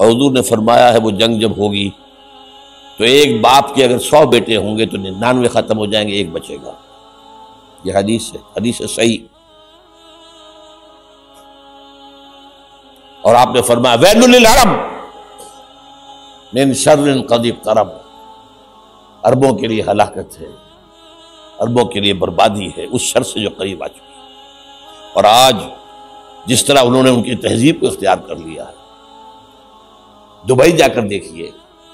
اور حضور نے فرمایا ہے وہ جنگ جب ہوگی تو ایک باپ کے اگر 100 بیٹے ہوں گے تو 99 ختم ہو جائیں گے، ایک بچے گا۔ یہ حدیث ہے صحیح۔ اور آپ نے فرمایا ویل للعرب من شر قد اقترب، عربوں کے لیے ہلاکت ہے، عربوں کے لیے بربادی ہے اس شر سے جو قریب آ چکی ہے۔ اور آج جس طرح انہوں نے ان کی تہذیب کو اختیار کر لیا ہے، دبئی جا کر دیکھیے،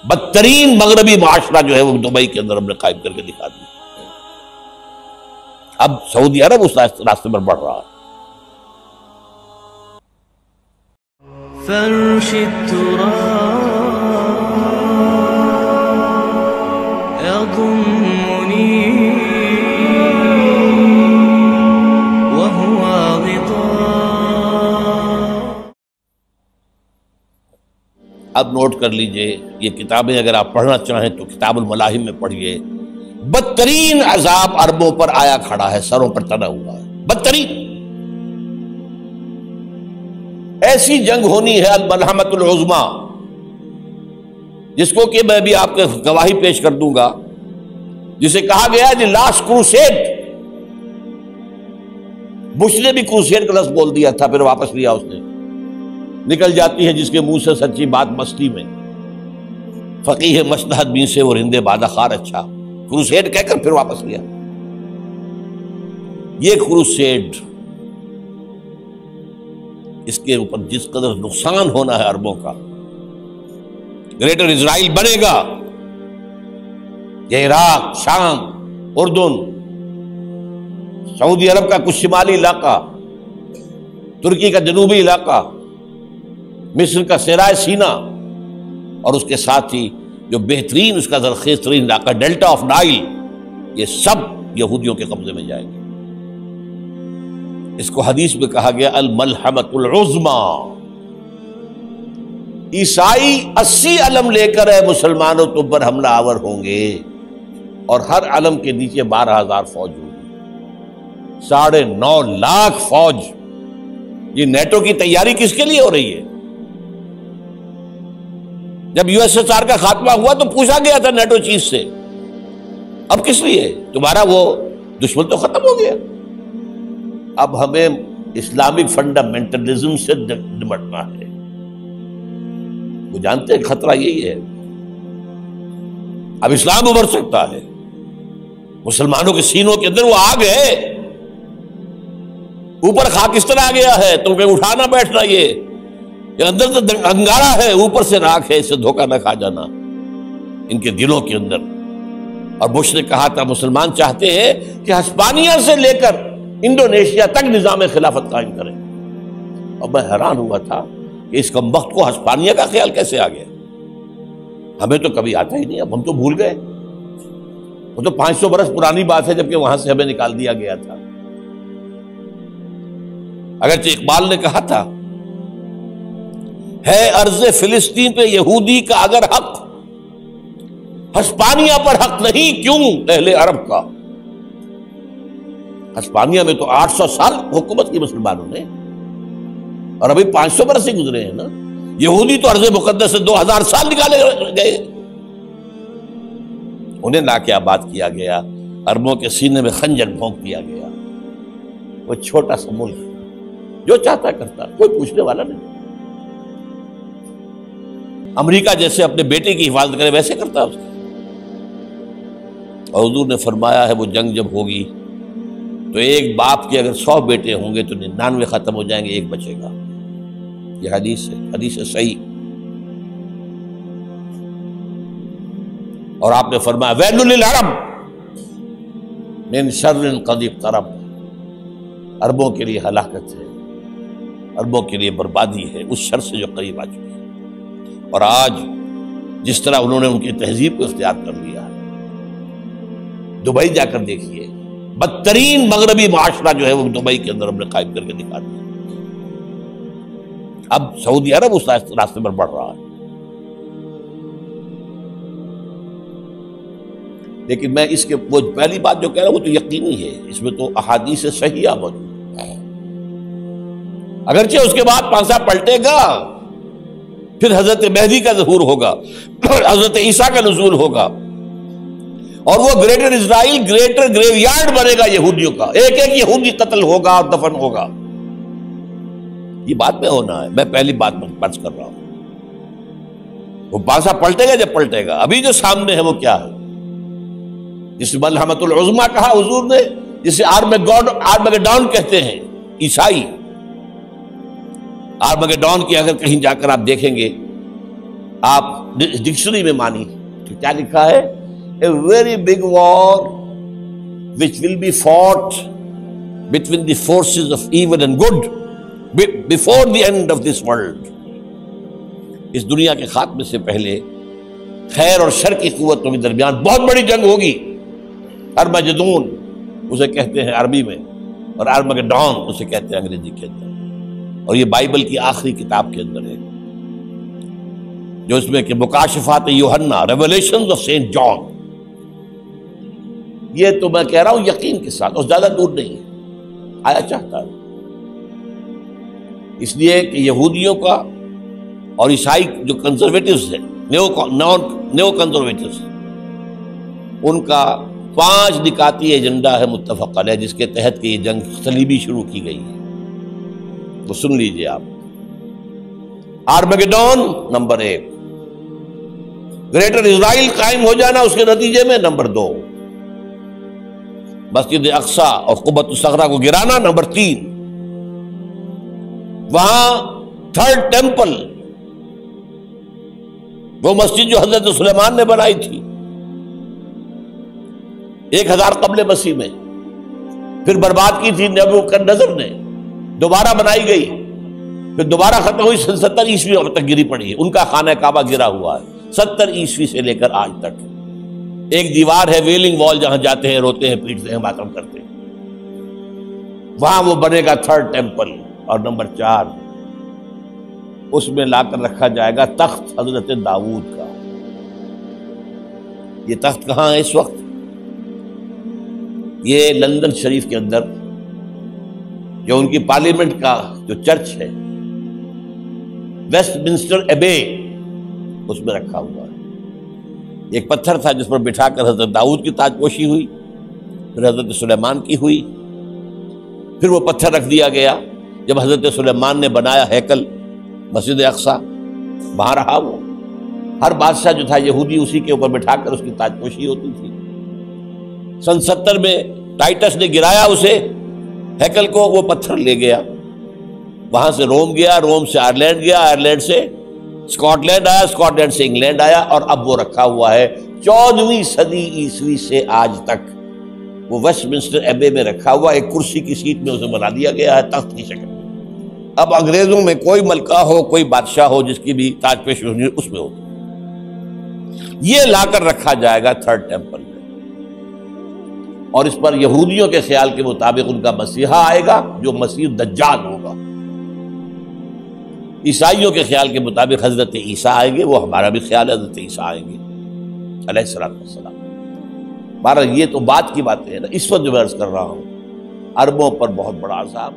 بدترین مغربی معاشرہ جو ہے وہ دبئی کے اندر ہم نے قائم کر کے دکھا دیا۔ اب سعودی عرب اس راستے پر بڑھ رہا ہے۔ فرش التراب يضمني وهو غطاء۔ اب نوٹ کر لیجئے، یہ کتابیں اگر آپ پڑھنا چاہیں تو کتاب الملاحم میں پڑھیے۔ بدترین عذاب عربوں پر آیا کھڑا ہے، سروں پر تنا ہوا ہے، بدترین۔ ایسی جنگ ہونی ہے الملحمۃ العظمیٰ، جس کو کہ میں بھی آپ کے گواہی پیش کر دوں گا، جسے کہا گیا دی لاسٹ کروسیڈ۔ بش نے بھی کروسیڈ کا لفظ بول دیا تھا، پھر واپس لیا اس نے۔ نکل جاتی ہے جس کے منہ سے سچی بات مستی میں، فقیہ مصلحت بین سے وہ رندے بادہ خار اچھا، کروسیڈ کہہ کر پھر واپس لیا۔ یہ کروسیڈ، اس کے اوپر جس قدر نقصان ہونا ہے عربوں کا، گریٹر اسرائیل بنے گا، یہ عراق، شام، اردن، سعودی عرب کا کچھ شمالی علاقہ، ترکی کا جنوبی علاقہ، مصر کا صحرائے سینا، اور اس کے ساتھ ہی جو بہترین اس کا زرخیز ترین علاقہ ڈیلٹا آف نائل، یہ سب یہودیوں کے قبضے میں جائیں گے۔ اس کو حدیث میں کہا گیا الملحمۃ العظمیٰ۔ عیسائی 80 علم لے کر ہے مسلمانوں تم پر حملہ آور ہوں گے، اور ہر علم کے نیچے 12,000 فوج ہوگی، 9.5 لاکھ فوج۔ یہ نیٹو کی تیاری کس کے لیے ہو رہی ہے؟ جب USSR کا خاتمہ ہوا تو پوچھا گیا تھا نیٹو چیف سے، اب کس لیے؟ تمہارا وہ دشمن تو ختم ہو گیا، اب ہمیں اسلامک فنڈامنٹلزم سے نمٹنا ہے۔ وہ جانتے ہیں خطرہ یہی ہے، اب اسلام ابھر سکتا ہے، مسلمانوں کے سینوں کے اندر وہ آگ ہے، اوپر خاکستر آ گیا ہے، تم کہیں اٹھانا بیٹھنا، یہ اندر تو انگارہ ہے، اوپر سے راکھ ہے، اس سے دھوکہ نہ کھا جانا ان کے دلوں کے اندر۔ اور بش نے کہا تھا مسلمان چاہتے ہیں کہ ہسپانیہ سے لے کر انڈونیشیا تک نظام خلافت قائم کریں، اور میں حیران ہوا تھا کہ اس کم وقت کو ہسپانیہ کا خیال کیسے آ گیا؟ ہمیں تو کبھی آتا ہی نہیں، اب ہم تو بھول گئے، وہ تو 500 برس پرانی بات ہے جبکہ وہاں سے ہمیں نکال دیا گیا تھا۔ اگرچہ اقبال نے کہا تھا ہے ارض فلسطین پہ یہودی کا اگر حق، ہسپانیہ پر حق نہیں کیوں اہل عرب کا؟ ہسپانیہ میں تو 800 سال حکومت کی مسلمانوں نے، اور ابھی 500 برس ہی گزرے ہیں نا۔ یہودی تو ارض مقدس سے 2000 سال نکالے گئے، انہیں لا کے آباد کیا گیا، عربوں کے سینے میں خنجر بھونک دیا گیا۔ وہ چھوٹا سا ملک جو چاہتا کرتا، کوئی پوچھنے والا نہیں۔ امریکہ جیسے اپنے بیٹے کی حفاظت کرے ویسے کرتا اس کا۔ اور حضور نے فرمایا ہے وہ جنگ جب ہوگی تو ایک باپ کے اگر 100 بیٹے ہوں گے تو 99 ختم ہو جائیں گے، ایک بچے گا۔ یہ حدیث ہے صحیح۔ اور آپ نے فرمایا ویل للعرب من شر قد اقترب، عربوں کے لیے ہلاکت ہے، عربوں کے لیے بربادی ہے اس شر سے جو قریب آ چکی ہے۔ اور آج جس طرح انہوں نے ان کی تہذیب کو اختیار کر لیا ہے، دبئی جا کر دیکھیے، بدترین مغربی معاشرہ جو ہے وہ دبئی کے اندر ہم نے قائم کر کے دکھا دیا۔ اب سعودی عرب اس راستے پر بڑھ رہا ہے۔ لیکن میں اس کے وہ پہلی بات جو کہہ رہا ہوں وہ تو یقینی ہے، اس میں تو احادیث صحیحہ موجود ہے، اگرچہ اس کے بعد پانسا پلٹے گا، پھر حضرت مہدی کا ظہور ہوگا، حضرت عیسیٰ کا نزول ہوگا، اور وہ گریٹر اسرائیل گریٹر گریو یارڈ بنے گا یہودیوں کا، ایک ایک یہودی قتل ہوگا اور دفن ہوگا۔ یہ بات میں ہونا ہے، میں پہلی بات بات کر رہا ہوں۔ وہ بادشاہ پلٹے گا جب پلٹے گا، ابھی جو سامنے ہے وہ کیا ہے؟ جس ملحمۃ العظمیٰ کہا حضور نے، جسے آرمگیڈون کہتے ہیں عیسائی۔ آرمگیڈون کی اگر کہیں جا کر آپ دیکھیں گے، آپ ڈکشنری میں مانی تو کیا لکھا ہے؟ A very big war which will be fought between the forces of evil and good before the end of this world۔ اس دنیا کے خاتمے سے پہلے خیر اور شر کی قوتوں کے درمیان بہت بڑی جنگ ہوگی۔ ارمجدون اسے کہتے ہیں عربی میں، اور آرمگیڈون اسے کہتے ہیں انگریزی کے اندر، اور یہ بائبل کی آخری کتاب کے اندر ہے، جو اس میں کہ مکاشفات یوحنا، ریولیشنز آف سینٹ جان۔ یہ تو میں کہہ رہا ہوں یقین کے ساتھ، اور زیادہ دور نہیں ہے، آیا چاہتا ہے۔ اس لیے کہ یہودیوں کا اور عیسائی جو کنزرویٹوز ہیں، نیو کنزرویٹوز، ان کا 5 نکاتی ایجنڈا ہے متفق علیہ، جس کے تحت کہ یہ جنگ صلیبی شروع کی گئی ہے۔ وہ سن لیجئے آپ۔ آرمگیڈون نمبر 1، گریٹر اسرائیل قائم ہو جانا اس کے نتیجے میں نمبر 2، مسجد اقصیٰ اور قبۃ الصخرہ کو گرانا نمبر 3، وہاں 3rd ٹیمپل، وہ مسجد جو حضرت سلیمان نے بنائی تھی 1000 قبل مسیح میں، پھر برباد کی تھی نبوکدنضر نے، دوبارہ بنائی گئی، پھر دوبارہ ختم ہوئی 70 عیسوی تک گری پڑی ہے۔ ان کا خانہ کعبہ گرا ہوا ہے 70 عیسوی سے لے کر آج تک۔ ایک دیوار ہے ویلنگ وال، جہاں جاتے ہیں، روتے ہیں، پیٹتے ہیں، ماتم کرتے ہیں، وہاں وہ بنے گا 3rd ٹیمپل۔ اور نمبر 4، اس میں لا کر رکھا جائے گا تخت حضرت داؤد کا۔ یہ تخت کہاں ہے اس وقت؟ یہ لندن شریف کے اندر، جو ان کی پارلیمنٹ کا جو چرچ ہے، ویسٹ منسٹر ایبے، اس میں رکھا ہوا ہے۔ ایک پتھر تھا جس پر بٹھا کر حضرت داؤد کی تاج پوشی ہوئی، پھر حضرت سلیمان کی ہوئی، پھر وہ پتھر رکھ دیا گیا جب حضرت سلیمان نے بنایا ہیکل مسجد اقصیٰ، وہاں رہا وہ۔ ہر بادشاہ جو تھا یہودی اسی کے اوپر بٹھا کر اس کی تاج پوشی ہوتی تھی۔ سن 70 میں ٹائٹس نے گرایا اسے، ہیکل کو، وہ پتھر لے گیا، وہاں سے روم گیا، روم سے آئرلینڈ گیا، آئرلینڈ سے اسکاٹ لینڈ آیا، اسکاٹ لینڈ سے انگلینڈ آیا، اور اب وہ رکھا ہوا ہے 14ویں صدی عیسوی سے آج تک۔ وہ ویسٹ منسٹر ایبے میں رکھا ہوا، ایک کرسی کی سیٹ میں اسے بنا دیا گیا ہے تخت کی شکل میں۔ اب انگریزوں میں کوئی ملکہ ہو، کوئی بادشاہ ہو جس کی بھی تاج پوشی ہونی، اس میں ہوگی۔ یہ لا کر رکھا جائے گا 3rd ٹیمپل میں، اور اس پر یہودیوں کے خیال کے مطابق ان کا مسیحا آئے گا جو مسیح دجال ہوگا۔ عیسائیوں کے خیال کے مطابق حضرت عیسیٰ آئیں گے، وہ ہمارا بھی خیال ہے حضرت عیسیٰ آئیں گے علیہ السلام۔ بہرحال یہ تو بات کی باتیں ہیں نا، اس وقت جو میں عرض کر رہا ہوں، عربوں پر بہت بڑا عذاب۔